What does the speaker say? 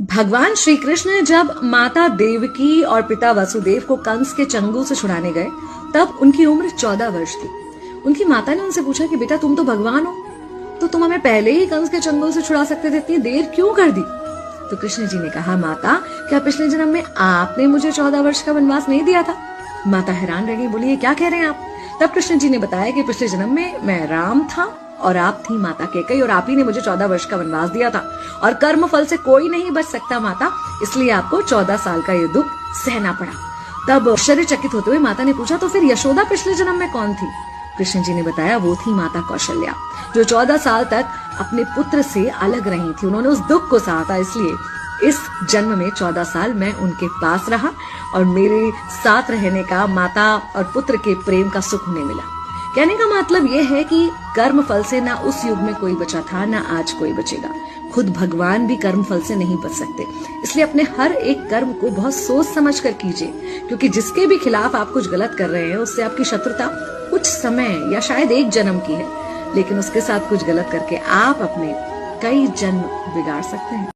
भगवान श्री कृष्ण जब माता देवकी और पिता वसुदेव को कंस के चंगुल से छुड़ाने गए तब उनकी उम्र 14 वर्ष थी। उनकी माता ने उनसे पूछा कि बेटा तुम तो भगवान हो, तो तुम हमें पहले ही कंस के चंगुल से छुड़ा सकते थे, इतनी देर क्यों कर दी? तो कृष्ण जी ने कहा, माता क्या पिछले जन्म में आपने मुझे 14 वर्ष का वनवास नहीं दिया था? माता हैरान रह गई, बोली ये क्या कह रहे हैं आप? तब कृष्ण जी ने बताया कि पिछले जन्म में मैं राम था और आप थी माता कैकेयी और आप ही ने मुझे 14 वर्ष का वनवास दिया था और कर्म फल से कोई नहीं बच सकता माता, इसलिए आपको 14 साल का ये दुख सहना पड़ा। तब आश्चर्यचकित होते हुए माता ने पूछा, तो फिर यशोदा पिछले जन्म में कौन थी? कृष्ण जी ने बताया, वो थी माता कौशल्या, जो 14 साल तक अपने पुत्र से अलग रही थी। उन्होंने उस दुख को सहा था, इसलिए इस जन्म में 14 साल मैं उनके पास रहा और मेरे साथ रहने का माता और पुत्र के प्रेम का सुख उन्हें मिला। कहने का मतलब यह है कि कर्म फल से ना उस युग में कोई बचा था, ना आज कोई बचेगा। खुद भगवान भी कर्म फल से नहीं बच सकते, इसलिए अपने हर एक कर्म को बहुत सोच समझ कर कीजिए, क्योंकि जिसके भी खिलाफ आप कुछ गलत कर रहे हैं उससे आपकी शत्रुता कुछ समय या शायद एक जन्म की है, लेकिन उसके साथ कुछ गलत करके आप अपने कई जन्म बिगाड़ सकते हैं।